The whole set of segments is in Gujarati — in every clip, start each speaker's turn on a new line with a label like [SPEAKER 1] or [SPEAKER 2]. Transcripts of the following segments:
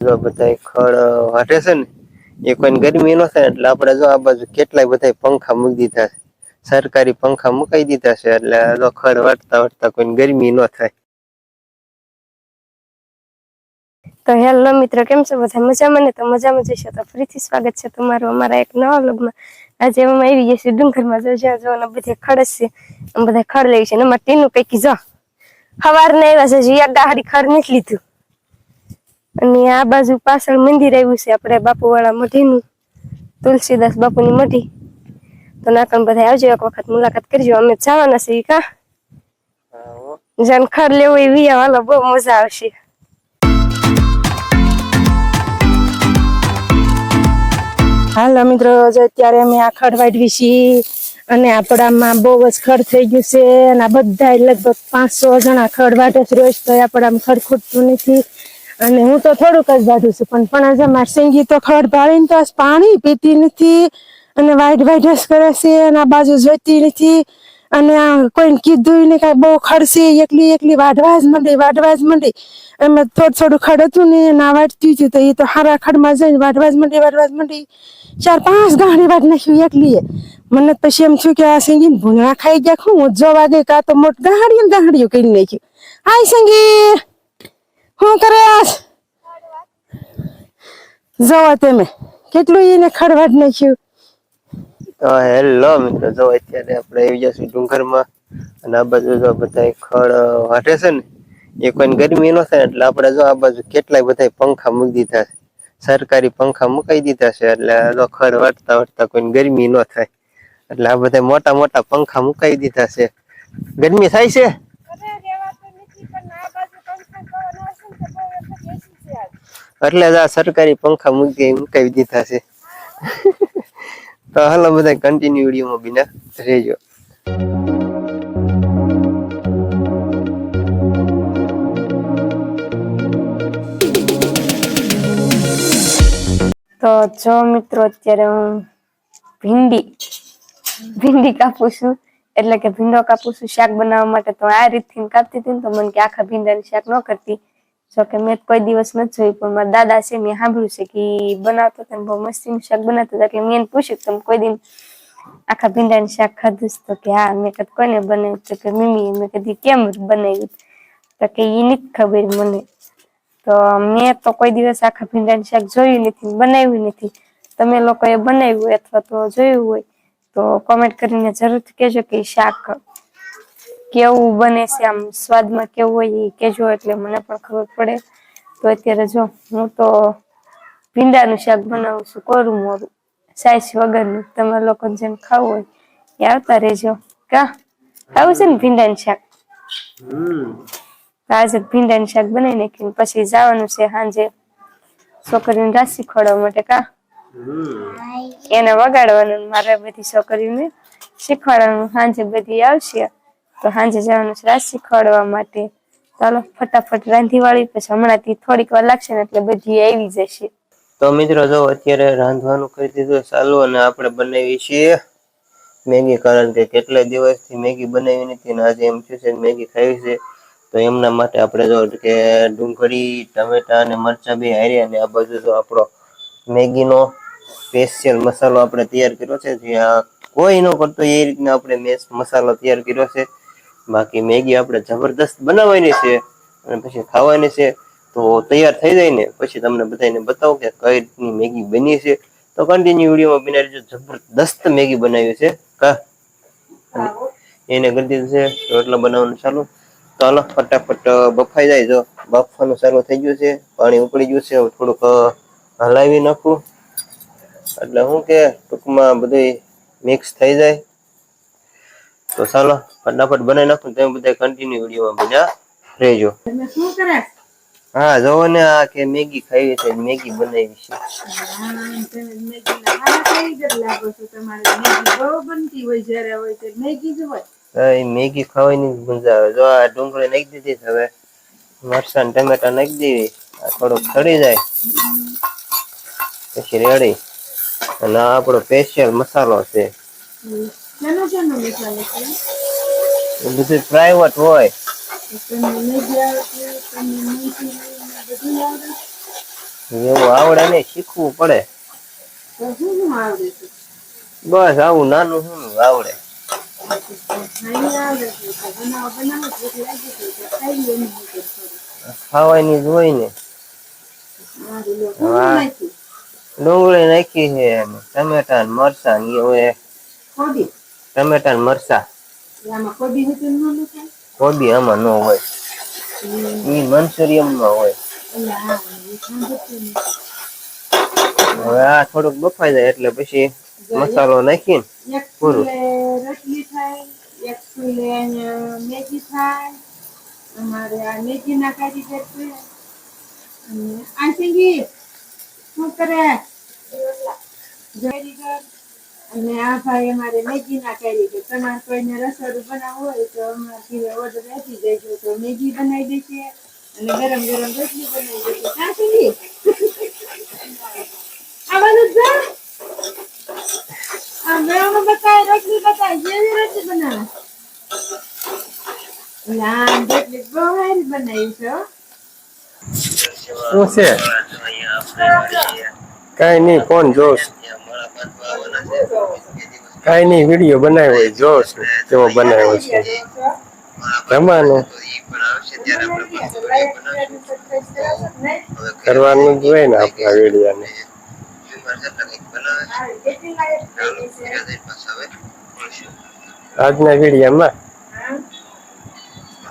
[SPEAKER 1] જો બધા ખડ વાટે છે ને એ કોઈ ગરમી ન થાય એટલે આપડે જો આ બાજુ કેટલાય બધા પંખા મૂકી દીધા છે. સરકારી પંખા મુકાઈ દીધા છે એટલે ખડ વાટતા વાટતા કોઈ ગરમી ન થાય.
[SPEAKER 2] તો હેલો મિત્રો, કેમ છો બધા? મજામાં ને? તો મજામાં જશે તો ફરીથી સ્વાગત છે તમારું અમારા એક નવા વ્લોગમાં. આજે અમે આવી ગયા છીએ ડુંગરમાં. જોવાના બધે ખડ છે, બધા ખડ લેવી છે ને ટીનું પૈકી જો સવાર ને આવ્યા છે એક ગાડી ખડ નથી લીધું. અને આ બાજુ પાછળ મંદિર આવ્યું છે આપણે બાપુવાળા મઢીનું, તુલસીદાસ બાપુની મઢી. તો નાકણ બધા આવજો, એક વખત મુલાકાત કરજો. અમે જવાના છીએ કા જેને ખડ લેવું એ વિયા હાલો, બહુ મજા આવશે. હાલો મિત્રો, અત્યારે અમે આ ખડ વાટવી છીએ અને આપણામાં બહુ જ ખડ થઈ ગયું છે અને આ બધા લગભગ 500 જણા ખડ વાટે છે રોજ. તો આપણામાં ખડ ખૂટતું નથી અને હું તો થોડુંક જ વાઢું છું, પણ આજે મારી સંગી તો ખડ ભાળીને તો પાણી પીતી નથી અને વાઈટ જ કરે છે અને આ બાજુ જોઈતી નથી. અને કોઈને કીધું ને કઈ બહુ ખડશે, એકલી વાઢવા જ માંડી. એમાં થોડું ખડ હતું ને ના વાટતી હતી તો એ તો હારા ખડમાં જઈને વાઢવા જ માંડી. 4-5 ગાંઠી વાટ નાખ્યું એકલીએ. મને પછી એમ થયું કે આ સંગીત ભૂંગળા ખાઈ ગયા. હું જોવા ગઈ કા તો મોટ ગાંહડિયું કરી નાખ્યું. હાય સંગી, શું કરે? જોવો તમે કેટલું એને ખડ વાટ નાખ્યું.
[SPEAKER 1] તો હેલો મિત્રો, જો અત્યારે આપણે આવી જશું ડુંગરમાં અને આ બાજુ જો બધા ખડ વાટે છે ને એ કોઈ ગરમી ન થાય એટલે આપડે જો આ બાજુ કેટલાય બધા પંખા મૂકી દીધા છે. સરકારી પંખા મુકાઈ દીધા છે એટલે ખડ વાટતા વાટતા કોઈ ગરમી ન થાય. એટલે આ બધા મોટા મોટા પંખા મુકાઈ દીધા છે. ગરમી થાય છે એટલે જ આ સરકારી પંખા મુકાવી દીધા છે. તો હાલો બધા કન્ટિન્યુ વિડીયોમાં બીના રહેજો.
[SPEAKER 2] તો જો મિત્રો, અત્યારે હું ભીંડી કાપું છું, એટલે કે ભીંડો કાપું છું શાક બનાવવા માટે. તો આ રીતથી કાપતી હતી ને તો મને કે આખા ભીંડાની શાક ન કરતી. જો કે મેં કોઈ દિવસ નથી જોયું, પણ મારા દાદા છે મેં સાંભળ્યું છે કે બનાવતો હતો, બહુ મસ્તીનું શાક બનાવતો હતો. એટલે મેં એને પૂછ્યું તમે કોઈ દિન આખા ભીંડાનું શાક ખાધું? તો કે હા. મેં કીધું કોને બનાવ્યું? તો કે મમ્મી. મેં કીધું કેમ બનાવ્યું? તો કે એ નથી ખબર મને. તો મેં તો કોઈ દિવસ આખા ભીંડાનું શાક જોયું નથી, બનાવ્યું નથી. તમે લોકોએ બનાવ્યું હોય અથવા તો જોયું હોય તો કોમેન્ટ કરીને જરૂરથી કહેજો કે શાક કેવું બને છે, આમ સ્વાદમાં કેવું હોય એ કહેજો, એટલે મને પણ ખબર પડે. તો અત્યારે જો હું તો ભીંડાનું શાક બનાવું છું, કોરું મોરું, સાઈઝ વગરનું. તમારા લોકોને જેમ ખાવું હોય એ આવતા રહેજો. કા ખાવું છે ને ભીંડાનું શાક? આજે ભીંડાનું શાક બનાવી નાખ્યું, પછી જવાનું છે સાંજે છોકરીને રાસ શીખવાડવા માટે. કા એને વગાડવાનું, મારે બધી છોકરીઓને શીખવાડવાનું. સાંજે બધી આવશે તો સાંજે જવાનું છે રાસ શીખવાડવા માટે. ચાલો ફટાફટ રાંધી વાળી, પછી હમણાંથી થોડીક વાર લાગશે ને એટલે બધી આવી જશે.
[SPEAKER 1] તો મિત્રો જો અત્યારે રાંધવાનું કરી દીધું ચાલુ અને આપણે બનાવી છીએ મેગી. કારણ કે કેટલાય દિવસથી મેગી બનાવી નથી અને આજે એમ થયું છે મેગી ખાવી છે. તો એમના માટે આપણે જો કે ડુંગળી, ટમેટા અને મરચા બે હાર્યા અને આ બધું તો આપણો મેગીનો સ્પેશિયલ મસાલો આપણે તૈયાર કર્યો છે. જ્યાં કોઈ ન કરતો એ રીતના આપણે મસાલો તૈયાર કર્યો છે. બાકી મેગી આપણે જબરદસ્ત બનાવવાની છે અને પછી ખાવાની છે. તો તૈયાર થઈ જાય ને પછી તમને બધાને બતાવો કે કઈ રીતની મેગી બની છે. તો કન્ટિન્યુ વિડીયોમાં બિના રહેજો. જબરદસ્ત મેગી બનાવી છે. એને કરી દીધું છે રોટલા બનાવવાનું ચાલુ. તો હાલો ફટાફટ બફાઈ જાય. જો બફવાનું ચાલુ થઈ ગયું છે, પાણી ઉકળી ગયું છે. થોડુંક હલાવી નાખું એટલે શું કે ટૂંકમાં બધું મિક્સ થઈ જાય. તો ચાલો ફટાફટ બનાવી નાખું. તમે બધા કન્ટિન્યુ વિડીયોમાં બન્યા રહેજો. હા જોવો ને, આ કે મેગી ખાવી છે, મેગી બનાવી છે. મેગી ખાવાની મજા આવે. જો આ ડુંગળી નાખી દીધી, હવે મરચાં ને ટમેટા નાખી દેવી, થોડુંક ચડી જાય પછી રેડી. અને આ આપણો સ્પેશિયલ મસાલો છે. બધું પ્રાઈવેટ હોય. એવું આવડે નહીં, શીખવું પડે.
[SPEAKER 3] તો શું આવડે છે?
[SPEAKER 1] બસ આવું નાનું શું આવડે.
[SPEAKER 3] નહીં આવડે છે તો બનાવો ભૂખ લાગી છે તો ખાઈ લે નહીં તો થોડું.
[SPEAKER 1] ખાવાની જ હોય ને.
[SPEAKER 3] મારી લો
[SPEAKER 1] હા.
[SPEAKER 3] નાખી
[SPEAKER 1] ડુંગળી નાખી છે અને ટમેટા ને મરચા ને એ હવે
[SPEAKER 3] કોબી
[SPEAKER 1] ટમેટા ને મરચા.
[SPEAKER 3] આમાં કોબી હતું ન નખાય.
[SPEAKER 1] કોબી આમાં ન હોય, ઈ મંચુરિયમ માં હોય.
[SPEAKER 3] એટલે હા એ સાંભળતું નથી.
[SPEAKER 1] હવે આ થોડુંક બફાઈ જાય એટલે પછી મસાલો નાખીને
[SPEAKER 3] એક
[SPEAKER 1] પૂરું.
[SPEAKER 3] ફૂલે રોટલી થાય, એક ફૂલે મેગી થાય. અમારે આ મેગી ના કારીગર છે. અને આ સિંગી શું કરે? કારીગર. અને આ ભાઈ અમારે મેગી ના કારીગર. તમારે કોઈને રસોડું બનાવવું હોય તો અમારા ઘરે ઓર્ડર આપી દેજો તો મેગી બનાવી દેશે અને ગરમ ગરમ રોટલી બનાવી દેશે. આ સિંગી આ બધું જા આ મેળામાં બતાય રોટલી બતાય જેવી રોટલી બનાવે. ના રોટલી બહુ સારી બનાવી છે હો.
[SPEAKER 4] શું છે? કઈ નહીં, કોણ જોશ? કઈ નહીં, વિડીયો બનાવ્યો હોય જોશ કેવો બનાવ્યો છે. જમાનું કરવાનું જ હોય ને આપણા વિડીયાને. આજના વિડીયામાં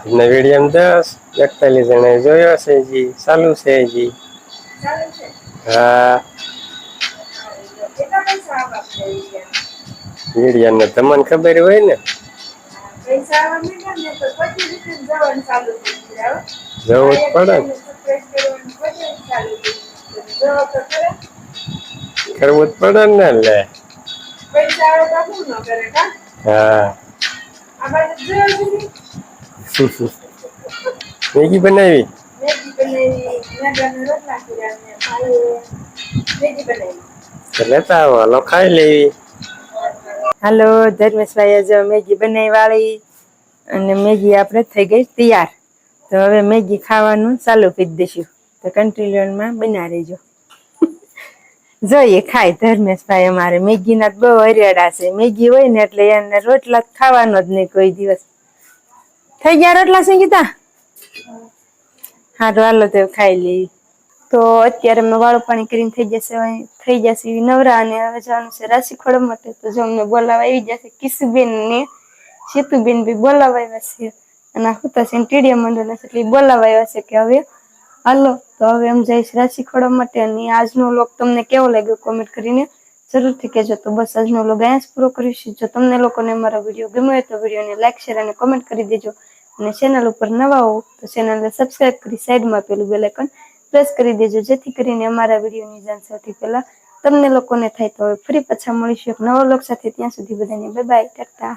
[SPEAKER 4] 10-41 જણા જોયો છે જી, ચાલુ છે જી. હા, વિડીયાને તમને ખબર હોય ને, જવું જ પડે ને, કરવું જ પડે ને લે. હા, મેગી બનાવી. લેતા આવો, હાલો ખાઈ લેવી.
[SPEAKER 3] હાલો ધર્મેશભાઈ જો મેગી બનાવી વાળી અને મેગી આપણે થઈ ગઈ તૈયાર. તો હવે મેગી ખાવાનું ચાલુ કરી દઈશું. તો કન્ટિન્યુઅરમાં બના રહેજો. જોઈએ ખાય ધર્મેશભાઈ અમારે મેગી ના બહુ હરિયાળા છે. મેગી હોય ને એટલે એને રોટલા ખાવાનો જ નહીં કોઈ દિવસ. થઈ ગયા રોટલા સંગીતા? હા તો હાલો તો ખાઈ લઈ.
[SPEAKER 2] તો અત્યારે અમે વાળું પાણી કરીને થઈ જશે નવરા અને હવે જવાનું છે રાશિ ખોડવા માટે. તો જો અમને બોલાવા આવી જશે કિશુબેન ને સીતુબેન બી બોલાવા આવ્યા છે અને હુતા છે ટીડિયા મંડળ એટલે બોલાવા આવ્યા છે કે હવે હાલો. તો હવે અમે જઈશ રાશિ ખોડવા માટે. અને આજનો વ્લોગ તમને કેવો લાગ્યો કોમેન્ટ કરીને જરૂરથી કહેજો. તો બસ આજનો વ્લોગ અહીંયા જ પૂરો કરીશું. જો તમને લોકોને અમારો વિડીયો ગમ્યો હોય તો વિડીયોને લાઈક શેર અને કોમેન્ટ કરી દેજો. અને ચેનલ ઉપર નવા હો તો ચેનલને સબસ્ક્રાઇબ કરી સાઈડમાં પેલું બેલ આઇકન પ્રેસ કરી દેજો જેથી કરીને અમારા વિડીયોની જાણ સૌથી પહેલા તમને લોકોને થાય. તો હવે ફરી પાછા મળીશું એક નવા વ્લોગ સાથે. ત્યાં સુધી બધાને બાય બાય, ટાટા.